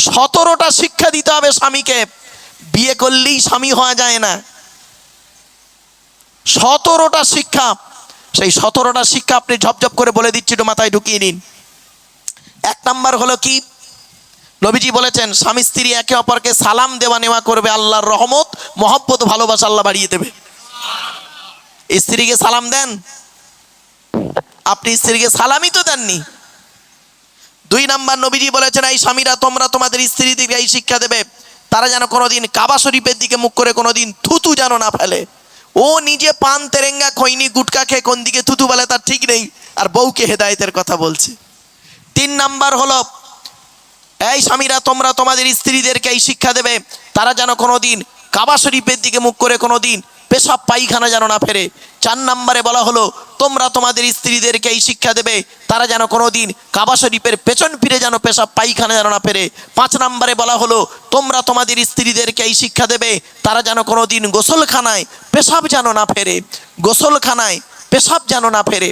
17টা শিক্ষা দিতে হবে স্বামীকে। বিয়ে করলেই স্বামী হওয়া যায় না। 17টা শিক্ষা। সেই 17টা শিক্ষা আপনি ঝপঝপ করে বলে দিচ্ছি, একটু মাথায় ঢুকিয়ে নিন। 1 নাম্বার হলো কি? নবীজি বলেছেন স্বামী স্ত্রী একে অপরকে সালাম দেওয়া নেওয়া করবে, আল্লাহর রহমত মহব্বত ভালোবাসা আল্লাহ বাড়িয়ে দেবে। স্ত্রীকে সালাম দেন? আপনি স্ত্রীকে সালামই তো দেননি। 2 নাম্বার নবীজি বলেছেন এই স্বামীরা তোমরা তোমাদের স্ত্রীদেরকে এই শিক্ষা দেবে, তারা যেন কোনোদিন কাবা শরীফের দিকে মুখ করে কোনোদিন থুতু যেন না ফেলে। ও নিজে পান তেরেঙ্গা খৈনি গুটকা খেয়ে কোন দিকে থুতু বলে তার ঠিক নেই, আর বউকে হেদায়েতের কথা বলছে। 3 নাম্বার হলো এই স্বামীরা তোমরা তোমাদের স্ত্রীদেরকে এই শিক্ষা দেবে, তারা যেন কোনোদিন কাবা শরীফের দিকে মুখ করে কোনোদিন পেশাব পায়খানা যেন না ফেরে। 4 নম্বরে বলা হলো তোমরা তোমাদের স্ত্রীদেরকে এই শিক্ষা দেবে, তারা যেন কোনোদিন কাবা শরীফের পেছন ফিরে যেন পেশাব পায়খানা যেন না ফেরে। 5 নম্বরে বলা হলো তোমরা তোমাদের স্ত্রীদেরকে এই শিক্ষা দেবে, তারা যেন কোনোদিন গোসলখানায় পেশাব যেন না ফেরে, গোসলখানায় পেশাব যেন না ফেরে।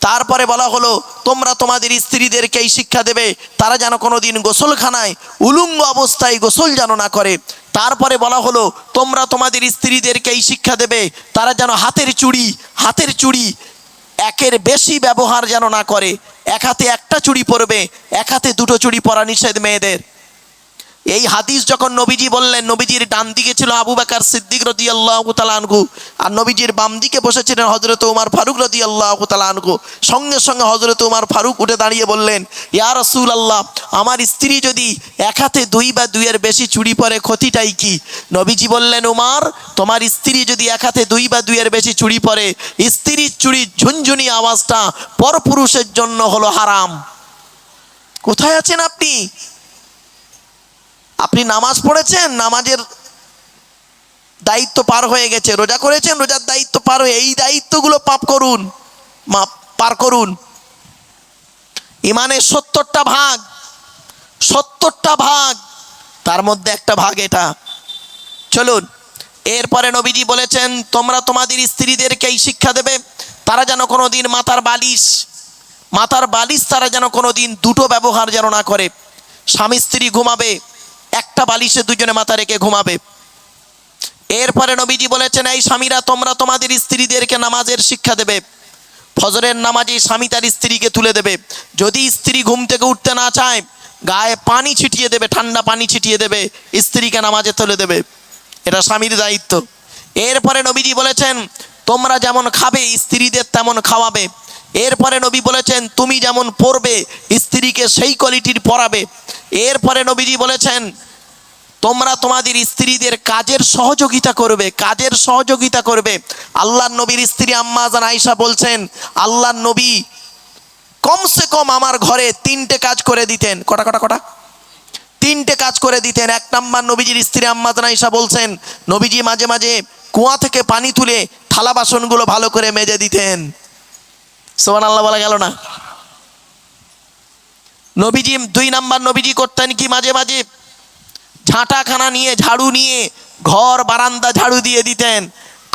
তারপরে বলা হলো তোমরা তোমাদের স্ত্রীদেরকে এই শিক্ষা দেবে, তারা যেন কোনোদিন গোসলখানায় উলঙ্গ অবস্থায় গোসল যেন না করে। তারপরে বলা হলো তোমরা তোমাদের স্ত্রীদেরকে এই শিক্ষা দেবে, তারা যেন হাতের চুড়ি একের বেশি ব্যবহার যেন না করে। এক হাতে একটা চুড়ি পরবে, এক হাতে 2টো চুড়ি পরা নিষেধ মেয়েদের। এই হাদিস যখন নবীজি বললেন, নবীজির ডান দিকে ছিল আবু বকর সিদ্দিক রাদিয়াল্লাহু তাআলা আনহু, আর নবীজির বাম দিকে বসেছিলেন হযরত ওমর ফারুক রাদিয়াল্লাহু তাআলা আনহু। সঙ্গে সঙ্গে হযরত ওমর ফারুক উঠে দাঁড়িয়ে বললেন, ইয়া রাসূলুল্লাহ, আমার স্ত্রী যদি এক হাতে 2 বা 2-এর বেশি চুড়ি পরে ক্ষতিটাই কি? নবীজি বললেন, ওমর, তোমার স্ত্রী যদি এক হাতে 2 বা 2-এর বেশি চুড়ি পরে, স্ত্রীর চুড়ির ঝুনঝুনি আওয়াজটা পরপুরুষের জন্য হলো হারাম। কোথায় আছেন আপনি? আপনি নামাজ পড়েছেন, নামাজের দায়িত্ব পার হয়ে গেছে। রোজা করেছেন, রোজার দায়িত্ব পার হয়ে, এই দায়িত্বগুলো পার করুন। ইমানের 70টা ভাগ, 70টা ভাগ, তার মধ্যে একটা ভাগ এটা। চলুন, এরপরে নবীজি বলেছেন তোমরা তোমাদের স্ত্রীদেরকে এই শিক্ষা দেবে, তারা যেন কোনোদিন মাথার বালিশ তারা যেন কোনোদিন 2টো ব্যবহার যেন না করে। স্বামী স্ত্রী ঘুমাবে, একটা বালিশে 2জনে মাথা রেখে ঘুমাবে। এরপরে নবীজি বলেছেন এই স্বামীরা তোমরা তোমাদের স্ত্রীদেরকে নামাজের শিক্ষা দেবে, ফজরের নামাজে স্বামী তার স্ত্রীকে তুলে দেবে। যদি স্ত্রী ঘুম থেকে উঠতে না চায়, গায়ে পানি ছিটিয়ে দেবে, ঠান্ডা পানি ছিটিয়ে দেবে, স্ত্রীকে নামাজে তুলে দেবে। এটা স্বামীর দায়িত্ব। এরপরে নবীজি বলেছেন তোমরা যেমন খাবে স্ত্রীদের তেমন খাওয়াবে। এরপরে নবী বলেছেন তুমি যেমন পড়বে স্ত্রীকে সেই কোয়ালিটির পড়াবে। এরপরে নবীজি বলেছেন তোমরা তোমাদের স্ত্রীদের কাজের সহযোগিতা করবে। আল্লাহর নবীর স্ত্রী আম্মা জান আয়েশা বলছেন আল্লাহর নবী কমসে কম আমার ঘরে 3টে কাজ করে দিতেন। কটা 3টে কাজ করে দিতেন। 1 নাম্বার, নবীজির স্ত্রী আম্মা জান আয়েশা বলছেন নবীজি মাঝে মাঝে কুয়া থেকে পানি তুলে থালা বাসনগুলো ভালো করে মেজে দিতেন। সুবহানাল্লাহ বলা গেল না? নবীজি 2 নাম্বার, নবীজি করতেন কি মাঝে মাঝে ঝাঁটাখানা নিয়ে ঝাড়ু নিয়ে ঘর বারান্দা ঝাড়ু দিয়ে দিতেন।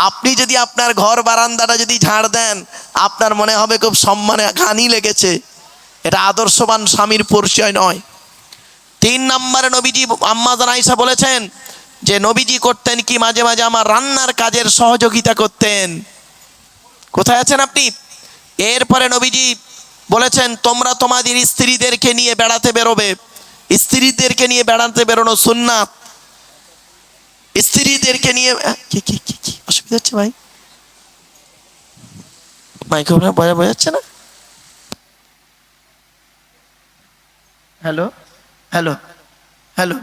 আপনি যদি আপনার ঘর বারান্দাটা যদি ঝাড় দেন, আপনার মনে হবে খুব সম্মানে ঘানি লেগেছে। এটা আদর্শবান স্বামীর পরিচয় নয়। 3 নম্বরে নবীজি আম্মা জান আয়েশা বলেছেন যে নবীজি করতেন কি মাঝে মাঝে আমার রান্নার কাজের সহযোগিতা করতেন। কোথায় আছেন আপনি? এরপরে নবীজি বলেছেন তোমরা তোমাদের স্ত্রীদেরকে নিয়ে বেড়াতে বেরোবে। স্ত্রীদেরকে নিয়ে বেড়াতে বেরোনো সুন্নাত। স্ত্রীদেরকে নিয়ে কি অসুবিধা হচ্ছে ভাই? মাইক্রোফোনে বোঝাচ্ছে না? Hello hello hello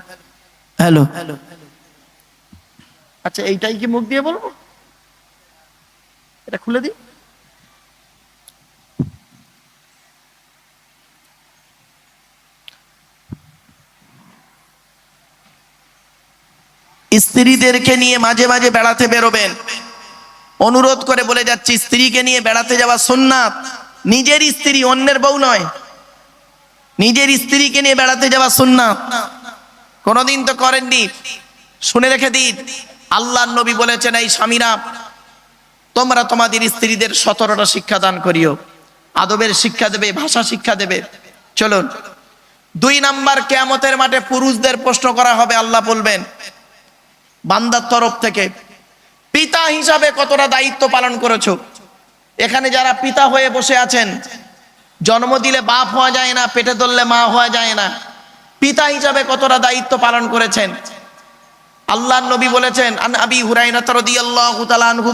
hello hello আচ্ছা, এইটাই কি মুখ দিয়ে বলবো? এটা খুলে দিই। স্ত্রীদেরকে নিয়ে মাঝে মাঝে বেড়াতে বেরোবেন। অনুরোধ করে বলে যাচ্ছি, স্ত্রীকে নিয়ে বেড়াতে যাওয়া সুন্নাত। নিজের স্ত্রী, অন্যের বউ নয়, নিজের স্ত্রীকে নিয়ে বেড়াতে যাওয়া সুন্নাত। কোনদিন তো করেননি, শুনে রেখে দিন। আল্লাহর নবী বলেছেন এই স্বামীরা তোমরা তোমাদের স্ত্রীদের 17টা শিক্ষা দান করিও। আদবের শিক্ষা দেবে, ভাষা শিক্ষা দেবে। চলুন, দুই নাম্বার, কিয়ামতের মাঠে পুরুষদের প্রশ্ন করা হবে, আল্লাহ বলবেন বান্দার তরফ থেকে, পিতা হিসাবে কতটা দায়িত্ব পালন করেছো। এখানে যারা পিতা হয়ে বসে আছেন, জন্ম দিলে বাপ হওয়া যায় না, পেটে ধরলে মা হওয়া যায় না, পিতা হিসাবে কতটা দায়িত্ব পালন করেছেন। আল্লাহর নবী বলেছেন, আন আবি হুরায়রা রাদিয়াল্লাহু তাআলা আনহু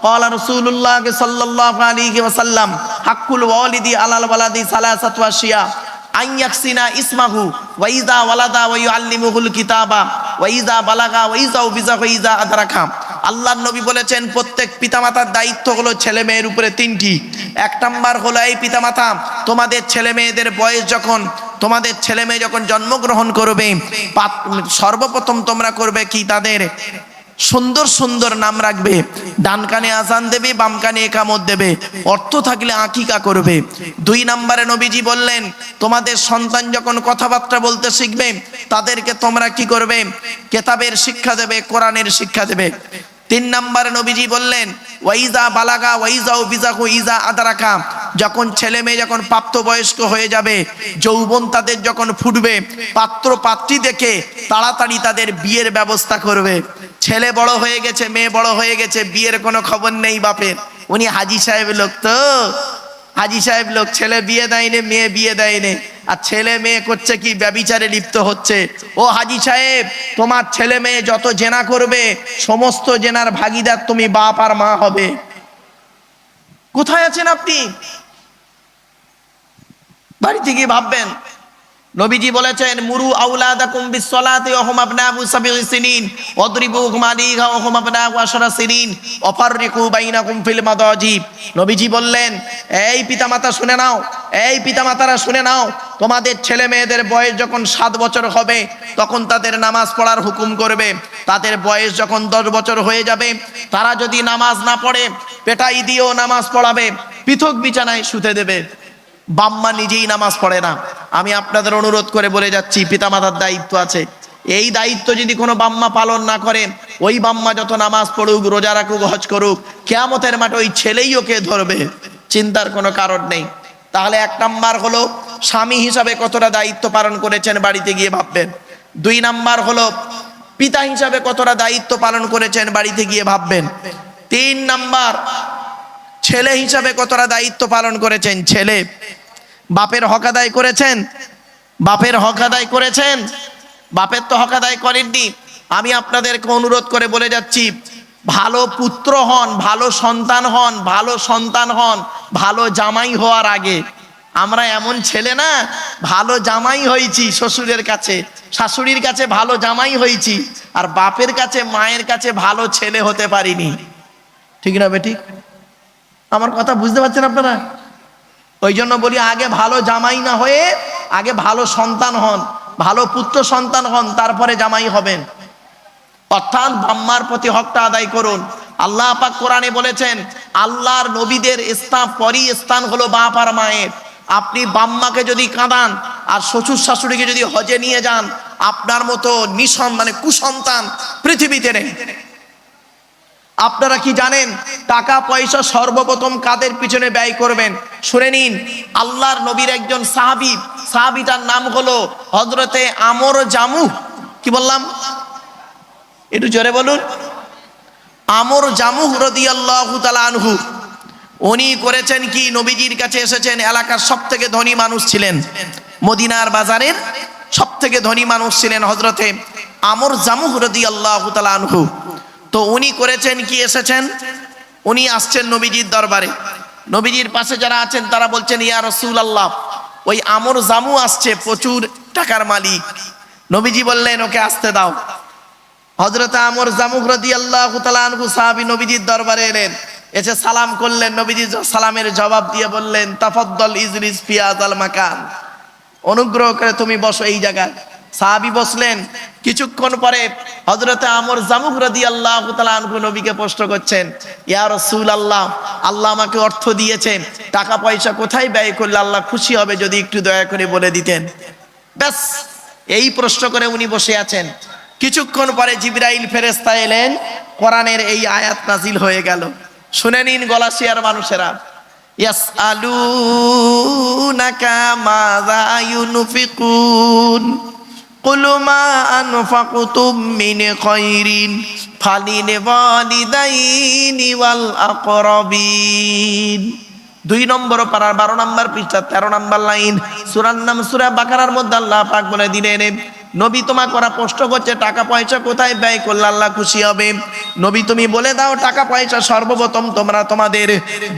ক্বালা রাসূলুল্লাহ সাল্লাল্লাহু আলাইহি ওয়াসাল্লাম হাক্কুল ওয়ালিদি আলাল ওয়ালাদি সালাসাতু আশিয়া আন ইয়াকসিনা ইসমাহু ওয়া ইযা ওয়ালাদা ওয়া ইউআল্লিমুহুল কিতাবা ওয়া ইযা বালাগা ওয়া ইযা বিজা ওয়া ইযা আদরাকা। আল্লাহর নবী বলেছেন প্রত্যেক পিতামাতার দায়িত্ব হলো ছেলে মেয়ের উপরে তিনটি। এক নাম্বার হলো, এই পিতামাতা তোমাদের ছেলে মেয়েদের বয়স যখন, তোমাদের ছেলে মেয়ে যখন জন্মগ্রহণ করবে, সর্বপ্রথম তোমরা করবে কি, তাদের সুন্দর সুন্দর নাম রাখবে। ডান কানে আজান দেবে, বাম কানে একামত দেবে, অর্থ থাকলে আকিকা করবে। দুই নম্বরে নবীজি বললেন, তোমাদের সন্তান যখন কথাবার্তা বলতে শিখবে, তাদেরকে তোমরা কি করবে, কেতাবের শিক্ষা দেবে, কোরআনের শিক্ষা দেবে। তিন নম্বরে নবীজি বললেন, ওয়াইজা বালাগা ওয়াইজাও বিজাহু ইজা আদরাকা, যখন ছেলে মেয়ে যখন প্রাপ্তবয়স্ক হয়ে যাবে, যৌবন তাদের যখন ফুটবে, পাত্র পাত্রী দেখে তাড়াতাড়ি তাদের বিয়ের ব্যবস্থা করবে। ছেলে বড় হয়ে গেছে, মেয়ে বড় হয়ে গেছে, বিয়ের কোনো খবর নেই বাপের, উনি হাজি সাহেব লোক, তো হাজি সাহেব লোক, ছেলে বিয়ে দেয়নি, মেয়ে বিয়ে দেয়নি, আর ছেলে মেয়ে করছে কি, ব্যভিচারে লিপ্ত হচ্ছে। ও হাজি সাহেব, তোমার ছেলে মেয়ে যত জেনা করবে, সমস্ত জেনার ভাগীদার তুমি বাপ আর মা হবে। কোথায় আছেন আপনি? বাড়িতে গিয়ে ভাববেন। নবীজি বলেছেন, মুরু আওলাদাকুম বিসসালাতি ওয়া হুম আবনাউ সাবঈ সিনিন ওয়াদরিবুহুম আলাইহা ওয়া হুম আবনাউ আশরা সিনিন ওয়াফাররিকু বাইনাকুম ফিল মাদাজি। নবীজি বললেন, এই পিতামাতা শুনে নাও, এই পিতামাতারা শুনে নাও, তোমাদের ছেলে মেয়েদের বয়স যখন 7 বছর হবে, তখন তাদের নামাজ পড়ার হুকুম করবে। তাদের বয়স যখন 10 বছর হয়ে যাবে, তারা যদি নামাজ না পড়ে, পেটাই দিয়েও নামাজ পড়াবে, পৃথক বিছানায় শুতে দেবে। বাম্মা নিজেই নামাজ পড়ে না। আমি আপনাদের অনুরোধ করে বলে যাচ্ছি, পিতামাতার দায়িত্ব আছে। এই দায়িত্ব যদি কোনো বাম্মা পালন না করে, ওই বাম্মা যত নামাজ পড়ুক, রোজা রাখুক, হজ করুক, কিয়ামতের মাঠে ওই ছেলেই ওকে ধরবে, চিন্তার কোনো কারণ নেই। তাহলে এক নাম্বার হলো, স্বামী হিসাবে কতটা দায়িত্ব পালন করেছেন, বাড়িতে গিয়ে ভাববেন। দুই নাম্বার হলো, পিতা হিসাবে কতটা দায়িত্ব পালন করেছেন, বাড়িতে গিয়ে ভাববেন। তিন নাম্বার, ছেলে হিসাবে কতটা দায়িত্ব পালন করেছেন। ছেলে, বাপের হক আদায় করেছেন, বাপের হক আদায় করেছেন, বাপের তো হক আদায় করেননি। আমি আপনাদেরকে অনুরোধ করে বলে যাচ্ছি, ভালো পুত্র হন, ভালো সন্তান হন, ভালো সন্তান হন, ভালো জামাই হওয়ার আগে। আমরা এমন ছেলে না, ভালো জামাই হয়েছি শ্বশুরের কাছে, শাশুড়ির কাছে ভালো জামাই হয়েছি, আর বাপের কাছে, মায়ের কাছে ভালো ছেলে হতে পারিনি। ঠিক না বেঠিক? আমার কথা বুঝতে পারছেন আপনারা? ওই জন্য বলি, আগে ভালো জামাই না হয়ে আগে ভালো সন্তান হন, ভালো পুত্র সন্তান হন, তারপরে জামাই হবেন। অর্থাৎ বাম্মার প্রতি হকটা আদায় করুন। আল্লাহ পাক কোরআনে বলেছেন, আল্লাহর নবীদের পরই স্থান হলো বাপ আর মায়ের। আপনি বাম্মাকে যদি কাঁদান আর শ্বশুর শাশুড়িকে যদি হজে নিয়ে যান, আপনার মতো কুসন্তান পৃথিবীতে নেই। আপনারা কি জানেন, টাকা পয়সা সর্বপ্রথম কাদের পিছনে ব্যয় করবেন? শুনে নিন, আল্লাহর নবীর একজন সাহাবী, সাহাবীটার নাম হলো হযরতে আমর জামুহ। কি বললাম? একটু জোরে বলুন। আমর জামুহ রাদিয়াল্লাহু তাআলা আনহু। উনি করেছেন কি, নবীজির কাছে এসেছেন। এলাকার সবথেকে ধনী মানুষ ছিলেন, মদিনার বাজারের সবথেকে ধনী মানুষ ছিলেন হযরতে আমর জামুহ রাদিয়াল্লাহু তাআলা আনহু। তো উনি করেছেন কি, এসেছেন, উনি আসছেন নবীজির দরবারে। নবীজির পাশে যারা আছেন তারা বলছেন, ইয়া রাসূলুল্লাহ, ওই আমর জামু আসছে, প্রচুর টাকার মালিক। নবীজি বললেন, ওকে আসতে দাও। হযরত আমর জামু রাদিয়াল্লাহু তাআলা আনহু সাহাবী নবীজির দরবারে এলেন, এসে সালাম করলেন। নবীজি সালামের জবাব দিয়ে বললেন, তাফাদ্দাল ইজলিস ফি হাযাল মাকান, অনুগ্রহ করে তুমি বসো এই জায়গায়। সাহাবী বসলেন। কিছুক্ষণ পরে হযরতে আমর জামুহ রাদিয়াল্লাহু তাআলা আনহু নবীকে প্রশ্ন করছেন, ইয়া রাসূলুল্লাহ, আল্লাহ আমাকে অর্থ দিয়েছেন, টাকা পয়সা কোথায় ব্যয় করলে আল্লাহ খুশি হবে, যদি একটু দয়া করে বলে দিতেন। ব্যাস, এই প্রশ্ন করে উনি বসে আছেন। কিছুক্ষণ পরে জিবরাইল ফেরেশতা এলেন, কোরআনের এই আয়াত নাজিল হয়ে গেল। শুনে নিন গলাশিয়ার মানুষেরা, ইয়াসআলুনাকা মাযা ইউনফিকুন কুল মা আনফাকতুম মিন খায়রিন ফালিল ওয়ালিদাইনি ওয়াল আকরাবিন। 2 নম্বর পারার 12 নম্বর পৃষ্ঠা 13 নম্বর লাইন, সূরার নাম সূরা বাকারার মধ্যে আল্লাহ পাক বলে দিলেন, নবী তোমার করা প্রশ্ন করছে টাকা পয়সা কোথায় ব্যয় করলে আল্লাহ খুশি হবে। নবী তুমি বলে দাও টাকা পয়সা সর্বপ্রথম তোমরা তোমাদের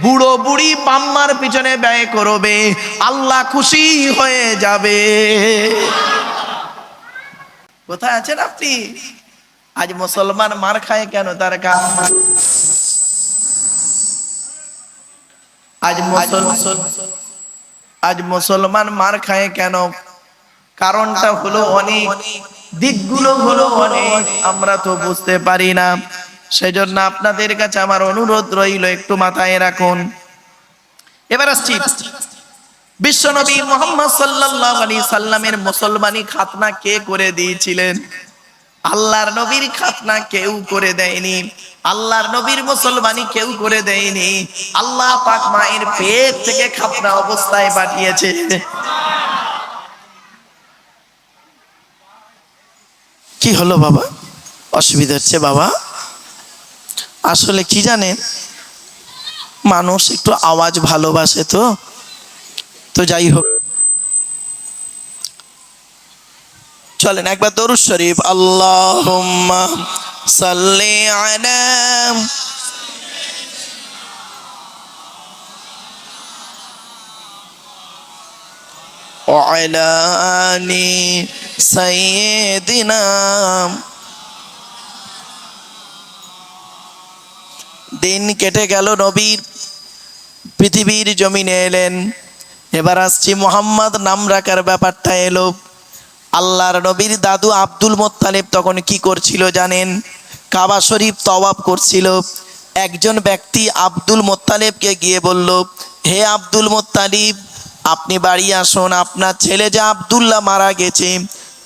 বুড়ো বুড়ি বাম্মার পিছনে ব্যয় করবে, আল্লাহ খুশি হয়ে যাবে। কোথায় আছেন আপনি? আজ মুসলমান মার খায় কেন? তার কারণ আজ মুসলমান মার খায় কেন? কারণটা হলো অনেক, দিকগুলো হলো অনেক, আমরা তো বুঝতে পারি না। সেজন্য আপনাদের কাছে আমার অনুরোধ রইল একটু মাথায় রাখুন। এবার আসছি বিশ্বনবী মুহাম্মদ সাল্লাল্লাহু আলাইহি সাল্লামের মুসলমানি খাতনা কে করে দিয়েছিলেন? আল্লাহর নবীর খাতনা কেউ করে দেয়নি, আল্লাহর নবীর মুসলমানি কেউ করে দেয়নি। আল্লাহ পাক মায়ের পেট থেকে খাতনা অবস্থায় পাঠিয়েছে। কি হলো বাবা, অসুবিধা হচ্ছে বাবা? আসলে কি জানেন, মানুষ একটু আওয়াজ ভালোবাসে তো যাই হোক, চলেন একবার দরুদ শরীফ, আল্লাহুম্মা সাল্লি আলা ওয়া আলা আলি সাইয়্যিদিনা। দিন কেটে গেল, নবীর পৃথিবীর জমিনে এলেন। এবার আসছি মুহাম্মদ নাম রাখার ব্যাপারটা এলো। আল্লাহর নবীর দাদু আব্দুল মোত্তালিব তখন কি করছিল জানেন? কাবা শরীফ তওয়াফ করছিল। একজন ব্যক্তি আব্দুল মোত্তালিবকে গিয়ে বলল, হে আব্দুল মোত্তালিব, আপনি বাড়ি আসুন, আপনার ছেলে যে আব্দুল্লাহ মারা গেছে,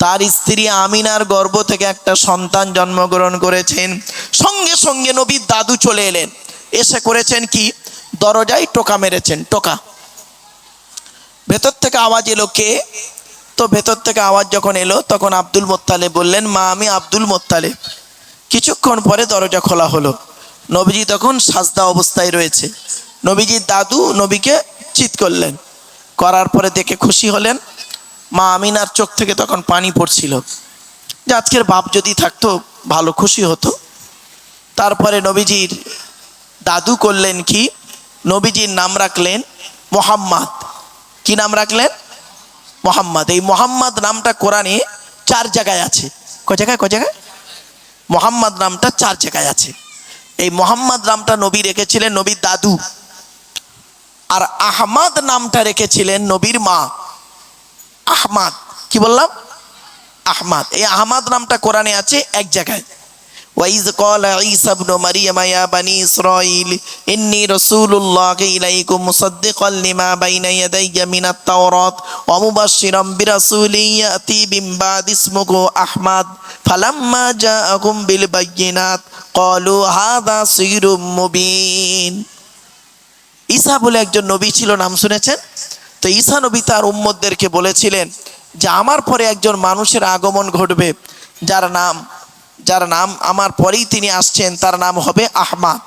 তার স্ত্রী আমিনার গর্ভ থেকে একটা সন্তান জন্মগ্রহণ করেছেন। সঙ্গে সঙ্গে নবীর দাদু চলে এলেন, এসে করেছেন কি, দরজায় টোকা মেরেছেন। টোকা, ভেতর থেকে আওয়াজ এলো, কে? তো ভেতর থেকে আওয়াজ যখন এলো তখন আব্দুল মোত্তালিব বললেন, মা আমি আব্দুল মোত্তালিব। কিছুক্ষণ পরে দরজা খোলা হলো, নবীজি তখন সাজদা অবস্থায় রয়েছে। নবীজির দাদু নবীকে চিৎ করলেন, করার পরে দেখে খুশি হলেন। মা আমিনার চোখ থেকে তখন পানি পড়ছিল, যে আজকের বাপ যদি থাকতো ভালো খুশি হতো। তারপরে নবীজির দাদু করলেন কি, নবীজির নাম রাখলেন মোহাম্মদ। কি নাম রাখলেন? মোহাম্মদ। এই মোহাম্মদ নামটা কোরআনে 4 জায়গায় আছে। কয় জায়গায়? মোহাম্মদ নামটা 4 জায়গায় আছে। এই মোহাম্মদ নামটা নবী রেখেছিলেন নবীর দাদু, আর আহমদ নামটা রেখেছিলেন নবীর মা। আহমদ, কি বললাম? আহমদ। এই আহমদ নামটা কোরআনে আছে 1 জায়গায়। ওয়াইজ ক্বালা ঈসা ইবনু মারইয়াম ইয়া বানি ইসরাঈল ইন্নী রাসূলুল্লাহি ইলাইকুম মুসাদ্দিকাল লিমা বাইনা ইয়াদাইয়া মিনাত তাওরাত ওয়া মুবাশশিরাম বিরাসূলিন ইয়াতি মিন বাদি ইসমুহু আহমদ ফালাম্মা জাআকুম বিল বায়্যিনাত ক্বালু হাযা সিহরুম মুবিন। ঈসা বলে একজন নবী ছিল, নাম শুনেছেন তো? ঈসা নবী তার উম্মতদেরকে বলেছিলেন যে আমার পরে একজন মানুষের আগমন ঘটবে, যার নাম আমার পরেই তিনি আসছেন, তার নাম হবে আহমদ।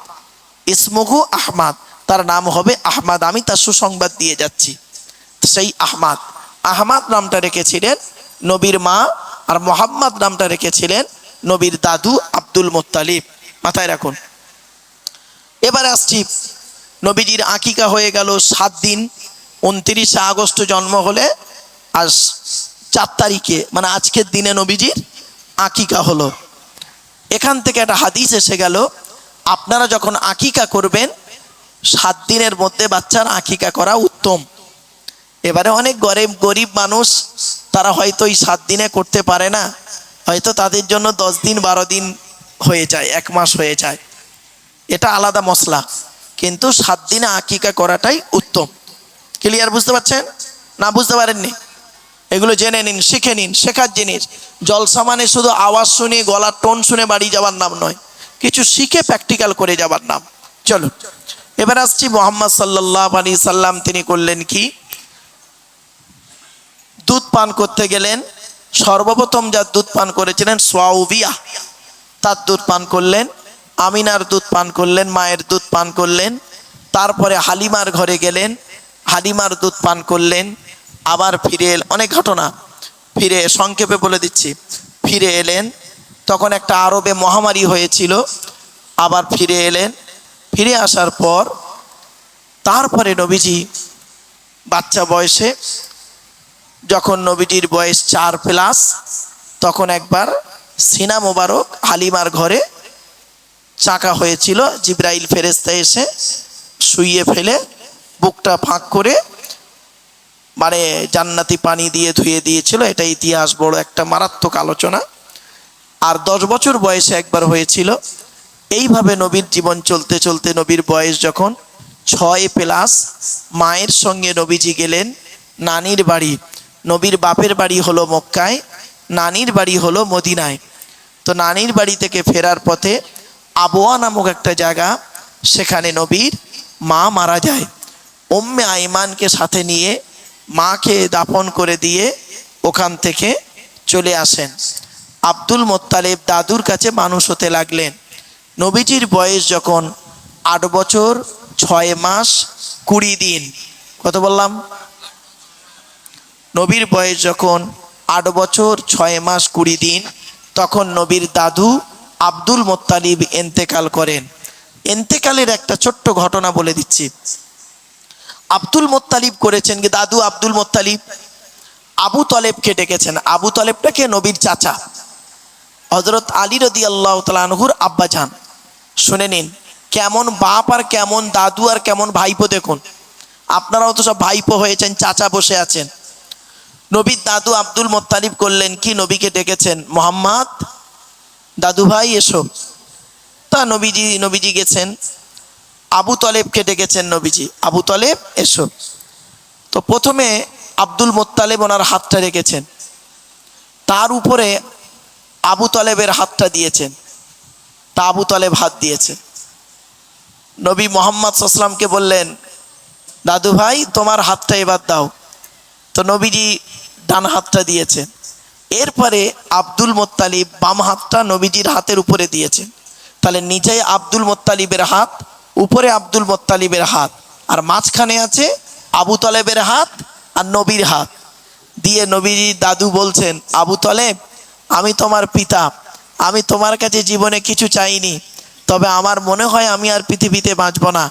ইসমুহু আহমদ, তার নাম হবে আহমদ। আমি তার সুসংবাদ দিয়ে যাচ্ছি। সেই আহমদ নামটা রেখেছিলেন নবীর মা, আর মোহাম্মদ নামটা রেখেছিলেন নবীর দাদু আব্দুল মোত্তালিব। মাথায় রাখুন। এবারে আসছি, নবীজির আকিকা হয়ে গেল 7 দিন। 29 আগস্ট জন্ম হলে আজ 4 তারিখে মানে আজকের দিনে নবীজির আকিকা হলো। এখান থেকে একটা হাদিস এসে গেল, আপনারা যখন আকিকা করবেন 7 দিনের মধ্যে বাচ্চার আকিকা করা উত্তম। এবারে অনেক গরিব মানুষ, তারা হয়তো এই 7 দিনে করতে পারে না, হয়তো তাদের জন্য 10 দিন 12 দিন হয়ে যায়, 1 মাস হয়ে যায়, এটা আলাদা মশলা। কিন্তু 7 দিনে আকিকা করাটাই উত্তম। ক্লিয়ার? বুঝতে পারছেন না? বুঝতে পারেননি? এগুলো জেনে নিন, শিখে নিন, শেখার জিনিস। জলসা মানে শুধু আওয়াজ শুনে, গলার টোন শুনে বাড়ি যাওয়ার নাম নয়, কিছু শিখে প্র্যাকটিক্যাল করে যাবার নাম। চলো এবার আসছি মুহাম্মদ সাল্লাল্লাহু আলাইহি সাল্লাম, তিনি করলেন কি, দুধ পান করতে গেলেন। সর্বপ্রথম যার দুধ পান করেছিলেন সোয়াউবিয়া, তার দুধ পান করলেন। আমিনার দুধ পান করলেন, মায়ের দুধ পান করলেন। তারপরে হালিমার ঘরে গেলেন, হালিমার দুধ পান করলেন। আবার ফিরে অনেক ঘটনা, ফিরে সংক্ষেপে বলে দিচ্ছি। ফিরে এলেন, তখন একটা আরবে মহামারী হয়েছিল। আবার ফিরে এলেন, ফিরে আসার পর তারপরে নবীজি বাচ্চা বয়সে, যখন নবীজির বয়স 4+, তখন একবার সিনা মোবারক হালিমার ঘরে চাকা হয়েছিল। জিব্রাইল ফেরেশতা এসে শুইয়ে ফেলে বুকটা ফাঁক করে মানে জান্নাতি পানি দিয়ে ধুয়ে দিয়েছিল। এটা ইতিহাস, বড় একটা মারাত্মক আলোচনা। আর 10 বছর বয়সে একবার হয়েছিল। এইভাবে নবীর জীবন চলতে চলতে নবীর বয়স যখন 6+, মায়ের সঙ্গে নবীজি গেলেন নানির বাড়ি। নবীর বাপের বাড়ি হলো মক্কায়, নানির বাড়ি হলো মদিনায়। তো নানির বাড়ি থেকে ফেরার পথে আবওয়া নামক একটা জায়গা, সেখানে নবীর মা মারা যায়। উম্মে আইমানকে সাথে নিয়ে মাকে দাফন করে দিয়ে ওখান থেকে চলে আসেন। আব্দুল মোত্তালেব দাদুর কাছে মানুষ হতে লাগলেন। নবীজির বয়স যখন 8 বছর 6 মাস 20 দিন, কত বললাম? নবীর বয়স যখন 8 বছর 6 মাস 20 দিন, তখন নবীর দাদু আব্দুল মোত্তালিব ইন্তেকাল করেন। ইন্তেকালের একটা ছোট্ট ঘটনা বলে দিচ্ছি। আব্দুল মোত্তালিব করেছেন কি, দাদু আব্দুল মোত্তালিব আবু তলেবকে ডেকেছেন। আবু তলেবটাকে নবীর চাচা, হযরত আলী রাদিয়াল্লাহু তাআলা আনহুর আব্বাজান। শুনে নিন কেমন বাপ আর কেমন দাদু আর কেমন ভাইপো। দেখুন আপনারাও তো সব ভাইপো হয়েছেন, চাচা বসে আছেন। নবীর দাদু আব্দুল মোত্তালিব করলেন কি, নবীকে ডেকেছেন, মোহাম্মদ দাদু ভাই এসো। তা নবীজি গেছেন। আবু তলেবকে ডেকেছেন নবীজি, আবু তলেব এসো। তো প্রথমে আব্দুল মোত্তালেব ওনার হাতটা রেখেছেন, তার উপরে আবু তলেবের হাতটা দিয়েছেন। তা আবু তলেব হাত দিয়েছেন। নবী মুহাম্মদ সাল্লাল্লাহু আলাইহি ওয়াসাল্লামকে বললেন, দাদু ভাই তোমার হাতটা এবার দাও। তো নবীজি ডান হাতটা দিয়েছেন। এরপরে আব্দুল মোত্তালিব বাম হাতটা নবীজির হাতের উপরে দিয়েছেন। তাহলে নিচে আব্দুল মোত্তালিবের হাত, উপরে আব্দুল মোত্তালিবের হাত, আর মাঝখানে আছে আবু তলেবের হাত আর নবীর হাত দিয়ে নবীজি দাদু বলছেন, আবু তলেব আমি তোমার পিতা, আমি তোমার কাছে জীবনে কিছু চাইনি, তবে আমার মনে হয় আমি আর পৃথিবীতে বাঁচব না।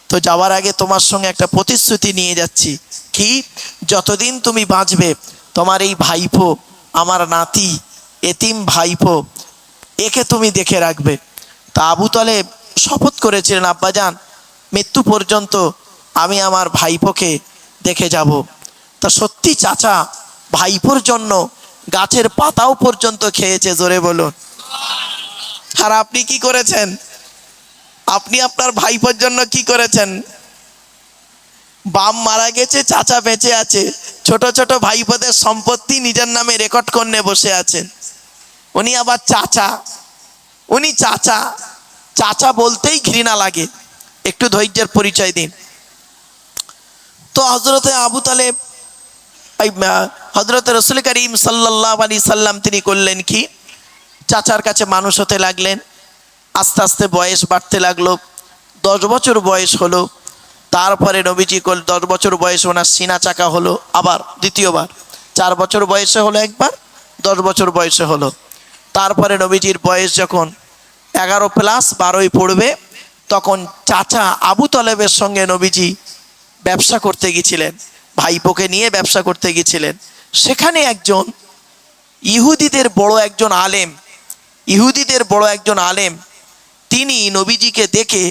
তো যাওয়ার আগে তোমার সঙ্গে একটা প্রতিশ্রুতি নিয়ে যাচ্ছি। কি? যতদিন তুমি বাঁচবে তোমার এই ভাইপো, আমার নাতি এতিম ভাইপো, একে তুমি দেখে রাখবে। তা আবু তলেব শপথ করেছিলেন, আব্বাজান মৃত্যু পর্যন্ত আমি আমার ভাইপোকে দেখে যাব। তা সত্যি চাচা ভাইপোর জন্য গাছের পাতাও পর্যন্ত খেয়েছে, জোরে বলুন। আর আপনি কি করেছেন? আপনি আপনার ভাইপোর জন্য কি করেছেন? বাপ মারা গেছে, চাচা বেঁচে আছে, ছোট ছোট ভাইপোদের সম্পত্তি নিজের নামে রেকর্ড করে বসে আছেন। উনি আবার চাচা, উনি চাচা, চাচা বলতেই ঘৃণা লাগে। একটু ধৈর্যের পরিচয় দিন। তো হযরতে আবু তালেব, হযরতে রাসূল করিম সাল্লাল্লাহু আলাইহি সাল্লাম তিনি করলেন কি, চাচার কাছে মানুষ হতে লাগলেন। আস্তে আস্তে বয়স বাড়তে লাগলো। 10 বছর বয়স হলো। তারপরে নবীজি 10 বছর বয়সে ওনার সিনা চাকা হলো আবার দ্বিতীয়বার। 4 বছর বয়সে হলো একবার, 10 বছর বয়সে হলো। তারপরে নবীজির বয়স যখন 11+12 পড়বে, তখন চাচা আবু তলেবের সঙ্গে নবীজি ব্যবসা করতে গিয়েছিলেন, ভাইপোকে নিয়ে ব্যবসা করতে গিয়েছিলেন। সেখানে একজন ইহুদিদের বড় একজন আলেম, ইহুদিদের বড় একজন আলেম, তিনি নবীজিকে দেখে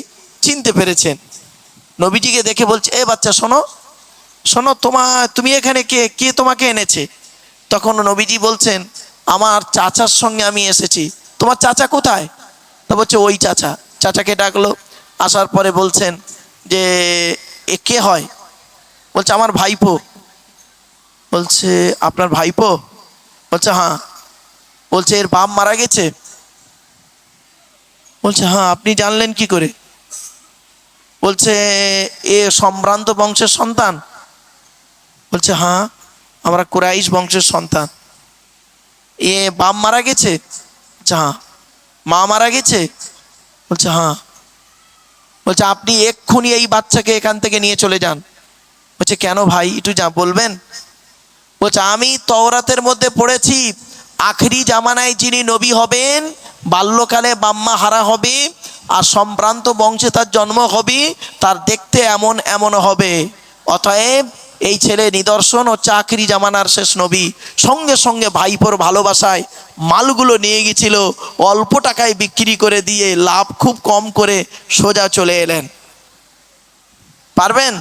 চিনতে পেরেছেন। নবীজিকে দেখে বলছে, এ বাচ্চা শোনো শোনো, তুমি এখানে কে, কে তোমাকে এনেছে? তখন নবীজি বলছেন, আমার চাচার সঙ্গে আমি এসেছি। তোমার চাচা কোথায়? তা বলছে ওই চাচা। চাচাকে ডাকলো, আসার পরে বলছেন যে এ কে হয়? বলছে আমার ভাইপো। বলছে আপনার ভাইপো? বলছে হ্যাঁ। বলছে এর বাপ মারা গেছে? বলছে হ্যাঁ। আপনি জানলেন কি করে? বলছে এ সম্ভ্রান্ত বংশের সন্তান? বলছে হ্যাঁ, আমরা কুরাইশ বংশের সন্তান। এ বাপ মারা গেছে? বলছে হ্যাঁ। মা মারা গেছে? বলছে হ্যাঁ। বলছে আপনি এক্ষুনি এই বাচ্চাকে এখান থেকে নিয়ে চলে যান। বলছে কেন ভাই, একটু যা বলবেন? বলছে আমি তওরাতের মধ্যে পড়েছি, আখরি জামানায় যিনি নবী হবেন, বাল্যকালে বাম্মা হারা হবে, আর সম্ভ্রান্ত বংশে তার জন্ম হবে, তার দেখতে এমন এমন হবে। অতএব এই ছেলে নিদর্শন ও চাকরি জামানার শেষ নবী। সঙ্গে সঙ্গে ভাইপোর ভালোবাসায় মালগুলো নিয়ে গেছিল, অল্প টাকায় বিক্রি করে দিয়ে লাভ খুব কম করে সোজা চলে এলেন। পারবেন?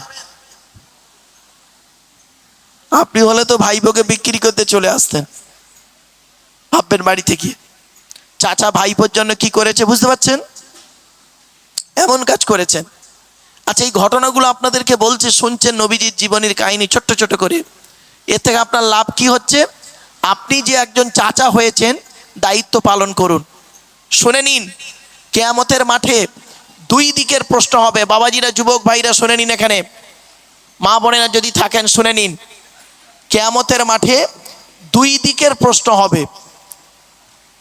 আপনি হলে তো ভাইপোকে বিক্রি করতে চলে আসতেন। ভাববেন বাড়ি থেকে চাচা ভাইপোর জন্য কি করেছে, বুঝতে পারছেন? এমন কাজ করেছেন। আচ্ছা, এই ঘটনাগুলো আপনাদেরকে বলছে, শুনছেন নবীজির জীবনের কাহিনী ছোট্ট ছোট করে। এর থেকে আপনার লাভ কি হচ্ছে? আপনি যে একজন চাচা হয়েছেন, দায়িত্ব পালন করুন। শুনে নিন, কিয়ামতের মাঠে দুই দিকের প্রশ্ন হবে। বাবাজিরা, যুবক ভাইরা শুনে নিন, এখানে মা বোনেরা যদি থাকেন শুনে নিন। কিয়ামতের মাঠে দুই দিকের প্রশ্ন হবে।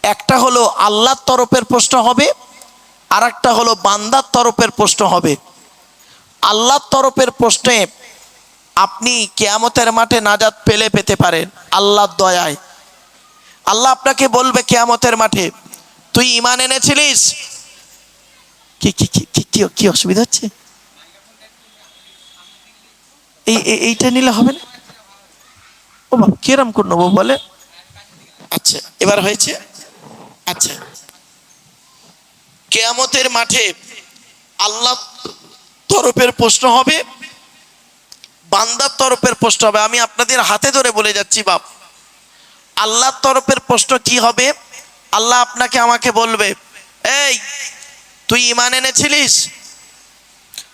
একটা হলো আল্লাহর তরফের প্রশ্ন হবে, আর একটা হলো বান্দার তরফের প্রশ্ন হবে। আল্লাহর তরফের প্রশ্নে আপনি কিয়ামতের মাঠে নাজাত পেতে পারেন আল্লাহর দয়ায়। আল্লাহ আপনাকে বলবে কিয়ামতের মাঠে, তুই ঈমান এনেছিলিস? কি কি কি কি কি অসুবিধা হচ্ছে? এইটা নিলে হবে না? ও বাবা, কিরম করে নেবো বলে? আচ্ছা, এবার হয়েছে। আচ্ছা, কিয়ামতের মাঠে আল্লাহ তরফের প্রশ্ন হবে, বান্দার তরফের প্রশ্ন হবে। আমি আপনাদের হাতে ধরে বলে যাচ্ছি বাপ। আল্লাহর তরফের প্রশ্ন কি হবে? আল্লাহ আপনাকে আমাকে বলবে, এই তুই ঈমান এনেছিলিস?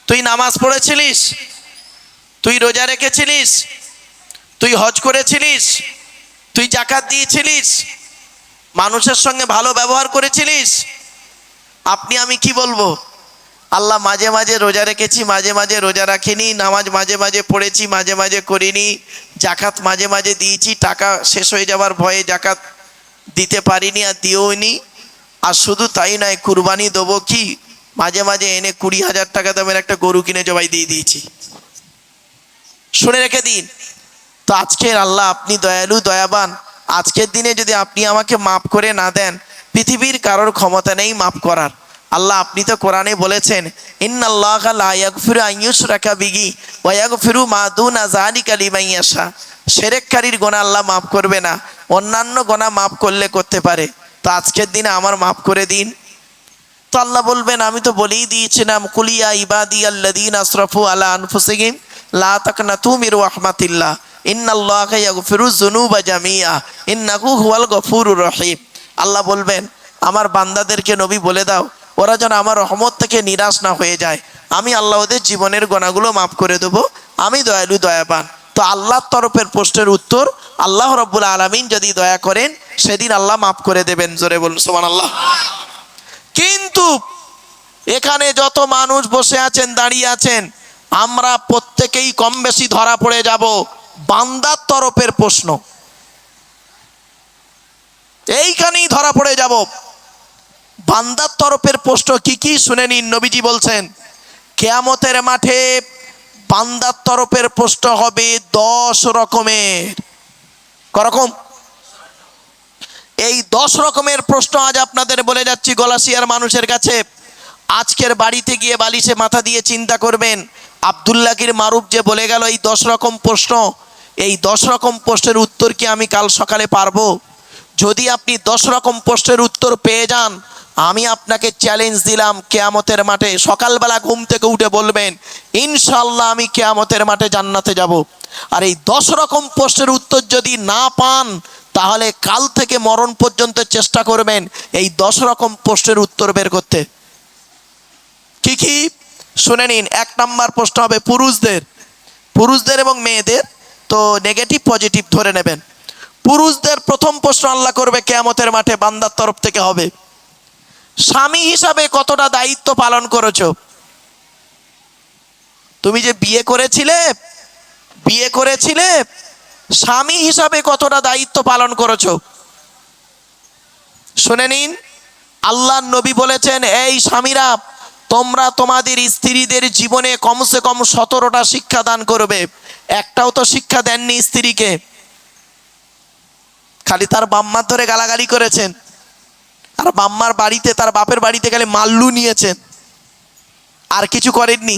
তুই নামাজ পড়েছিলিস? তুই রোজা রেখেছিলিস? তুই হজ করেছিলিস? তুই জাকাত দিয়েছিলিস? মানুষের সঙ্গে ভালো ব্যবহার করেছিলিস? আপনি আমি কি বলবো? আল্লাহ মাঝে মাঝে রোজা রেখেছি, মাঝে মাঝে রোজা রাখিনি, নামাজ মাঝে মাঝে পড়েছি, মাঝে মাঝে করিনি, জাকাত মাঝে মাঝে দিয়েছি, টাকা শেষ হয়ে যাওয়ার ভয়ে জাকাত দিতে পারিনি আর দিওনি। আর শুধু তাই নয়, কুরবানি দেবো কি, মাঝে মাঝে এনে 20,000 টাকা দামের একটা গরু কিনে জবাই দিয়ে দিয়েছি। শুনে রেখে দিন। তো আজকের আল্লাহ, আপনি দয়ালু দয়াবান, আজকের দিনে যদি আপনি আমাকে মাফ করে না দেন, পৃথিবীর কারোর ক্ষমতা নেই মাফ করার। আল্লাহ আপনি তো কোরআনে বলেছেন, ইন্নাল্লাহা লা ইয়াগফিরু আন ইউশরাকা বিহি ওয়া ইয়াগফিরু মা দুনা যালিকা লিমান ইয়াশা। শিরককারীর গুনাহ আল্লাহ মাফ করবে না, অন্যান্য গুনাহ মাফ করলে করতে পারে। তো আজকের দিনে আমার মাফ করে দিন। তো আল্লাহ বলবেন, আমি তো বলেই দিয়েছিলাম, কুলিয়া ইবাদিয়াল্লাযীনা আসরাফু আলা আনফুসিহিম লা তাকনাতু মির রাহমাতিল্লাহ ইন্নাল্লাহা ইয়াগফিরুয যুনুবা জামিআ ইন্নাহু হুয়াল গফুরুর রহিম। আল্লাহ বলবেন, আমার বান্দাদেরকে নবী বলে দাও, ওরা যেন আমার রহমত থেকে নিরাশ না হয়ে যায়। আমি আল্লাহ ওদের জীবনের গুনাহগুলো মাফ করে দেবো, আমি দয়ালু দয়াবান। তো আল্লাহর তরফের প্রশ্নের উত্তর, আল্লাহ রাব্বুল আলামিন যদি দয়া করেন, সেদিন আল্লাহ মাফ করে দেবেন। জোরে বলুন সুবহানাল্লাহ। কিন্তু এখানে যত মানুষ বসে আছেন, দাঁড়িয়ে আছেন, আমরা প্রত্যেকেই কম বেশি ধরা পড়ে যাব বান্দার তরফের প্রশ্ন। এইখানেই ধরা পড়ে যাব বান্দার তরফের প্রশ্ন কি কি শুনে নিন। নবীজি বলছেন, কিয়ামতের মাঠে বান্দার তরফের প্রশ্ন হবে 10 রকমের। করকম? এই 10 রকমের প্রশ্ন আজ আপনাদের বলে যাচ্ছি গলাসিয়ার মানুষের কাছে। আজকের বাড়িতে গিয়ে বালিশে মাথা দিয়ে চিন্তা করবেন, আব্দুল্লাহির মারুফ যে বলে গেল এই 10 রকম প্রশ্ন, এই 10 রকম প্রশ্নের উত্তর কি আমি কাল সকালে পারবো? যদি আপনি 10 রকম প্রশ্নের উত্তর পেয়ে যান, আমি আপনাকে চ্যালেঞ্জ দিলাম, কিয়ামতের মাঠে সকালবেলা ঘুম থেকে উঠে বলবেন, ইনশাআল্লাহ আমি কিয়ামতের মাঠে জান্নাতে যাব। আর এই 10 রকম প্রশ্নের উত্তর যদি না পান, তাহলে কাল থেকে মরণ পর্যন্ত চেষ্টা করবেন এই 10 রকম প্রশ্নের উত্তর বের করতে। কি কি শুনে নিন। 1 নাম্বার প্রশ্ন হবে পুরুষদের এবং মেয়েদের। তো নেগেটিভ পজিটিভ ধরে নেবেন। পুরুষদের প্রথম প্রশ্ন আল্লাহ করবে কিয়ামতের মাঠে, বান্দার তরফ থেকে হবে, স্বামী হিসাবে কতটা দায়িত্ব পালন করেছো? তুমি যে বিয়ে করেছিলে স্বামী হিসাবে কতটা দায়িত্ব পালন করেছো। শুনে নিন, আল্লাহর নবী বলেছেন, এই স্বামীরা তোমরা তোমাদের স্ত্রীদের জীবনে কমসে কম 17টা শিক্ষা দান করবে। একটাও তো শিক্ষা দেননি স্ত্রীকে, খালি তার বাম্মার ধরে গালাগালি করেছেন, আর বাম্মার বাড়িতে, তার বাপের বাড়িতে গেলে মাল্লু নিয়েছেন, আর কিছু করেননি।